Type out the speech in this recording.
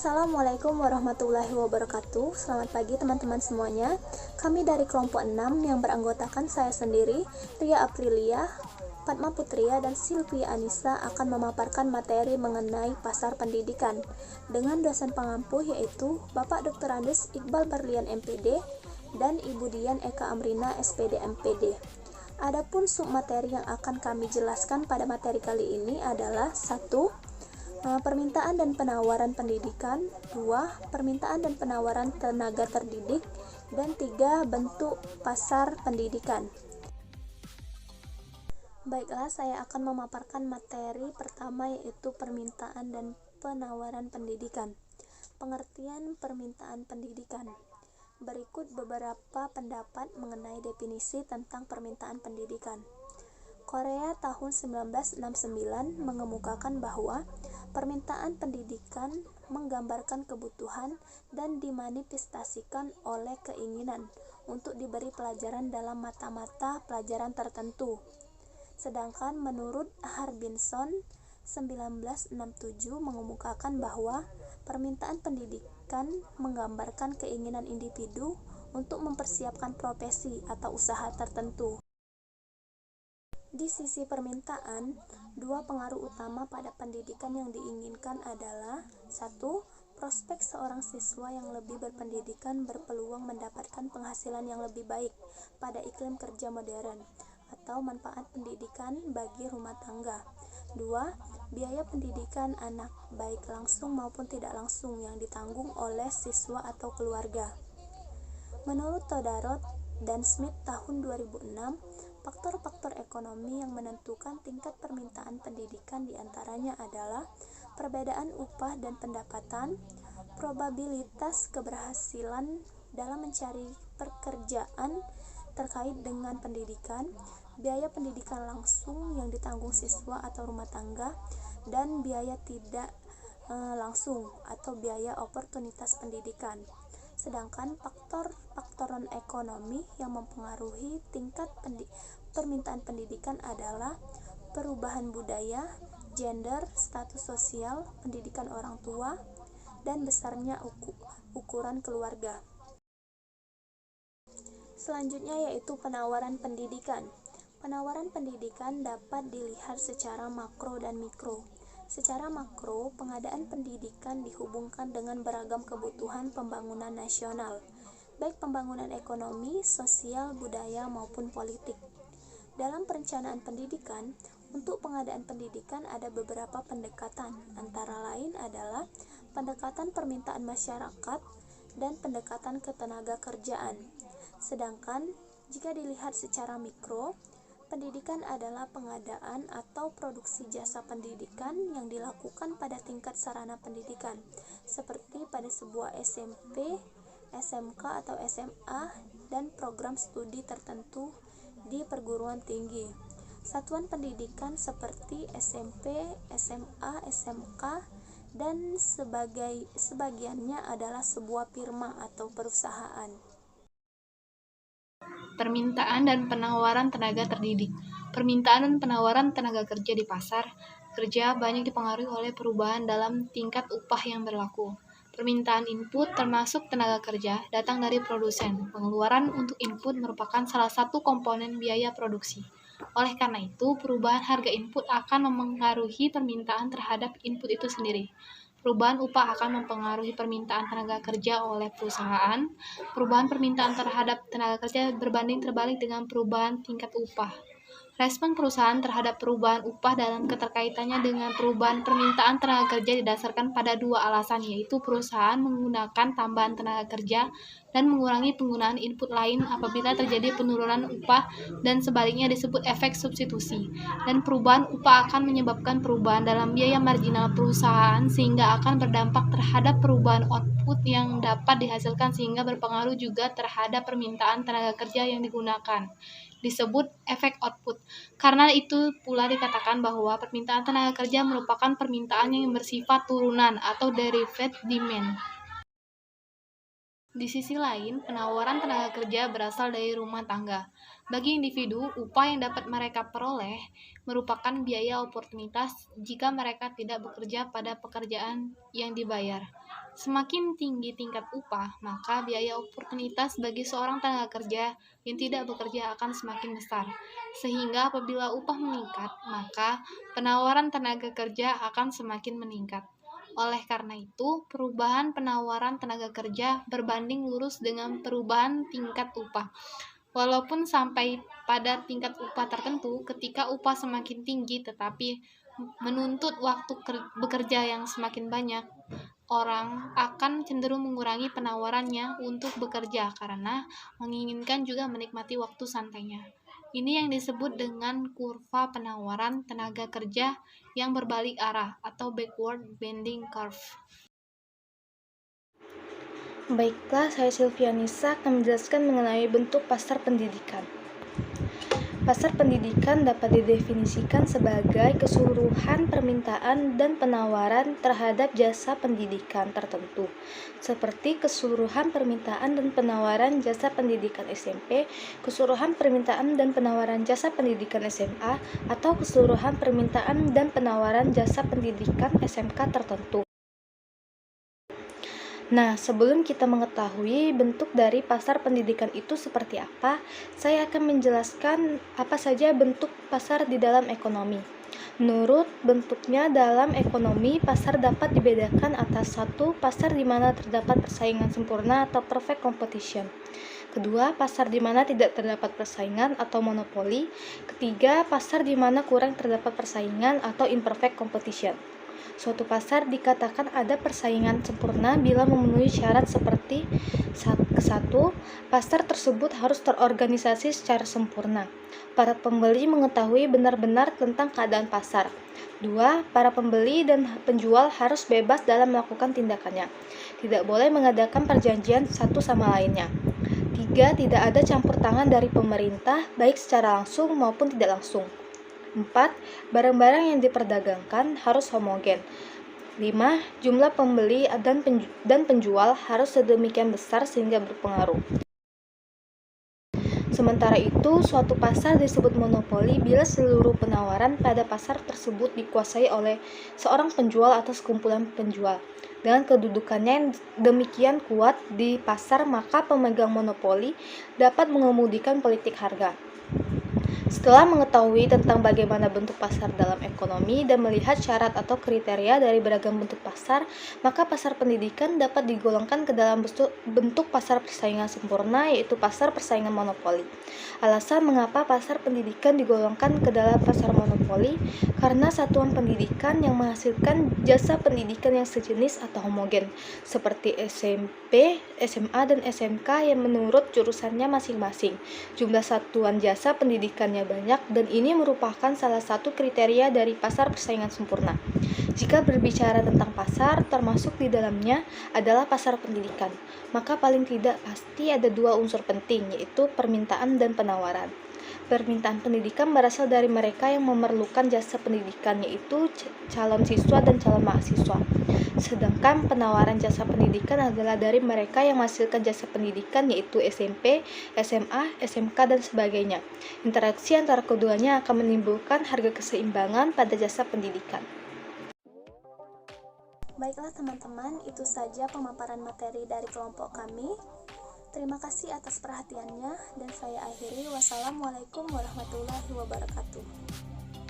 Assalamualaikum warahmatullahi wabarakatuh. Selamat pagi teman-teman semuanya. Kami dari kelompok 6 yang beranggotakan saya sendiri, Ria Aprilia, Fatma Putria, dan Silvia Anissa akan memaparkan materi mengenai pasar pendidikan dengan dosen pengampu yaitu Bapak Dr. Andes Iqbal Berlian MPD dan Ibu Dian Eka Amrina SPD MPD. Adapun submateri yang akan kami jelaskan pada materi kali ini adalah 1. Permintaan dan penawaran pendidikan, 2. Permintaan dan penawaran tenaga terdidik, dan 3. Bentuk pasar pendidikan. Baiklah, saya akan memaparkan materi pertama yaitu permintaan dan penawaran pendidikan. Pengertian permintaan pendidikan. Berikut beberapa pendapat mengenai definisi tentang permintaan pendidikan. Korea tahun 1969 mengemukakan bahwa permintaan pendidikan menggambarkan kebutuhan dan dimanifestasikan oleh keinginan untuk diberi pelajaran dalam mata-mata pelajaran tertentu. Sedangkan menurut Harbinson 1967 mengemukakan bahwa permintaan pendidikan menggambarkan keinginan individu untuk mempersiapkan profesi atau usaha tertentu. Di sisi permintaan, dua pengaruh utama pada pendidikan yang diinginkan adalah 1. Prospek seorang siswa yang lebih berpendidikan berpeluang mendapatkan penghasilan yang lebih baik pada iklim kerja modern atau manfaat pendidikan bagi rumah tangga. 2. Biaya pendidikan anak, baik langsung maupun tidak langsung yang ditanggung oleh siswa atau keluarga. Menurut Todorov dan Smith tahun 2006, faktor-faktor ekonomi yang menentukan tingkat permintaan pendidikan diantaranya adalah perbedaan upah dan pendapatan, probabilitas keberhasilan dalam mencari pekerjaan terkait dengan pendidikan, biaya pendidikan langsung yang ditanggung siswa atau rumah tangga, dan biaya tidak langsung atau biaya oportunitas pendidikan. Sedangkan faktor non-ekonomi yang mempengaruhi tingkat permintaan pendidikan adalah perubahan budaya, gender, status sosial, pendidikan orang tua, dan besarnya ukuran keluarga. Selanjutnya yaitu penawaran pendidikan. Penawaran pendidikan dapat dilihat secara makro dan mikro. Secara makro, pengadaan pendidikan dihubungkan dengan beragam kebutuhan pembangunan nasional, baik pembangunan ekonomi, sosial, budaya, maupun politik. Dalam perencanaan pendidikan, untuk pengadaan pendidikan ada beberapa pendekatan, antara lain adalah pendekatan permintaan masyarakat dan pendekatan ketenaga kerjaan. Sedangkan, jika dilihat secara mikro, pendidikan adalah pengadaan atau produksi jasa pendidikan yang dilakukan pada tingkat sarana pendidikan, seperti pada sebuah SMP, SMK atau SMA, dan program studi tertentu di perguruan tinggi. Satuan pendidikan seperti SMP, SMA, SMK, dan sebagiannya adalah sebuah firma atau perusahaan. Permintaan dan penawaran tenaga terdidik. Permintaan dan penawaran tenaga kerja di pasar kerja banyak dipengaruhi oleh perubahan dalam tingkat upah yang berlaku. Permintaan input termasuk tenaga kerja datang dari produsen. Pengeluaran untuk input merupakan salah satu komponen biaya produksi. Oleh karena itu, perubahan harga input akan mempengaruhi permintaan terhadap input itu sendiri. Perubahan upah akan mempengaruhi permintaan tenaga kerja oleh perusahaan. Perubahan permintaan terhadap tenaga kerja berbanding terbalik dengan perubahan tingkat upah. Respon perusahaan terhadap perubahan upah dalam keterkaitannya dengan perubahan permintaan tenaga kerja didasarkan pada dua alasan, yaitu perusahaan menggunakan tambahan tenaga kerja dan mengurangi penggunaan input lain apabila terjadi penurunan upah, dan sebaliknya disebut efek substitusi. Dan perubahan upah akan menyebabkan perubahan dalam biaya marginal perusahaan sehingga akan berdampak terhadap perubahan output yang dapat dihasilkan sehingga berpengaruh juga terhadap permintaan tenaga kerja yang digunakan. Disebut efek output. Karena itu pula dikatakan bahwa permintaan tenaga kerja merupakan permintaan yang bersifat turunan atau derived demand. Di sisi lain, penawaran tenaga kerja berasal dari rumah tangga. Bagi individu, upah yang dapat mereka peroleh merupakan biaya oportunitas jika mereka tidak bekerja pada pekerjaan yang dibayar. Semakin tinggi tingkat upah, maka biaya oportunitas bagi seorang tenaga kerja yang tidak bekerja akan semakin besar. Sehingga apabila upah meningkat, maka penawaran tenaga kerja akan semakin meningkat. Oleh karena itu, perubahan penawaran tenaga kerja berbanding lurus dengan perubahan tingkat upah. Walaupun sampai pada tingkat upah tertentu, ketika upah semakin tinggi tetapi menuntut waktu bekerja yang semakin banyak, orang akan cenderung mengurangi penawarannya untuk bekerja karena menginginkan juga menikmati waktu santainya. Ini yang disebut dengan kurva penawaran tenaga kerja yang berbalik arah atau backward bending curve. Baiklah, saya Silvianisa akan menjelaskan mengenai bentuk pasar pendidikan. Pasar pendidikan dapat didefinisikan sebagai keseluruhan permintaan dan penawaran terhadap jasa pendidikan tertentu, seperti keseluruhan permintaan dan penawaran jasa pendidikan SMP, keseluruhan permintaan dan penawaran jasa pendidikan SMA, atau keseluruhan permintaan dan penawaran jasa pendidikan SMK tertentu. Nah, sebelum kita mengetahui bentuk dari pasar pendidikan itu seperti apa, saya akan menjelaskan apa saja bentuk pasar di dalam ekonomi. Menurut bentuknya dalam ekonomi, pasar dapat dibedakan atas satu, pasar di mana terdapat persaingan sempurna atau perfect competition. Kedua, pasar di mana tidak terdapat persaingan atau monopoli. Ketiga, pasar di mana kurang terdapat persaingan atau imperfect competition. Suatu pasar dikatakan ada persaingan sempurna bila memenuhi syarat seperti: 1. Pasar tersebut harus terorganisasi secara sempurna. Para pembeli mengetahui benar-benar tentang keadaan pasar. 2. Para pembeli dan penjual harus bebas dalam melakukan tindakannya. Tidak boleh mengadakan perjanjian satu sama lainnya. 3. Tidak ada campur tangan dari pemerintah, baik secara langsung maupun tidak langsung. 4. Barang-barang yang diperdagangkan harus homogen. 5. Jumlah pembeli dan penjual harus sedemikian besar sehingga berpengaruh. Sementara itu, suatu pasar disebut monopoli bila seluruh penawaran pada pasar tersebut dikuasai oleh seorang penjual atau sekumpulan penjual. Dengan kedudukannya yang demikian kuat di pasar, maka pemegang monopoli dapat mengemudikan politik harga. Setelah mengetahui tentang bagaimana bentuk pasar dalam ekonomi dan melihat syarat atau kriteria dari beragam bentuk pasar, maka pasar pendidikan dapat digolongkan ke dalam bentuk pasar persaingan sempurna, yaitu pasar persaingan monopoli. Alasan mengapa pasar pendidikan digolongkan ke dalam pasar monopoli, karena satuan pendidikan yang menghasilkan jasa pendidikan yang sejenis atau homogen, seperti SMP, SMA, dan SMK yang menurut jurusannya masing-masing. Jumlah satuan jasa pendidikannya banyak, dan ini merupakan salah satu kriteria dari pasar persaingan sempurna. Jika berbicara tentang pasar, termasuk di dalamnya adalah pasar pendidikan, maka paling tidak pasti ada dua unsur penting, yaitu permintaan dan penawaran. Permintaan pendidikan berasal dari mereka yang memerlukan jasa pendidikan, yaitu calon siswa dan calon mahasiswa. Sedangkan penawaran jasa pendidikan adalah dari mereka yang menghasilkan jasa pendidikan, yaitu SMP, SMA, SMK, dan sebagainya. Interaksi antara keduanya akan menimbulkan harga keseimbangan pada jasa pendidikan. Baiklah teman-teman, itu saja pemaparan materi dari kelompok kami. Terima kasih atas perhatiannya, dan saya akhiri. Wassalamualaikum warahmatullahi wabarakatuh.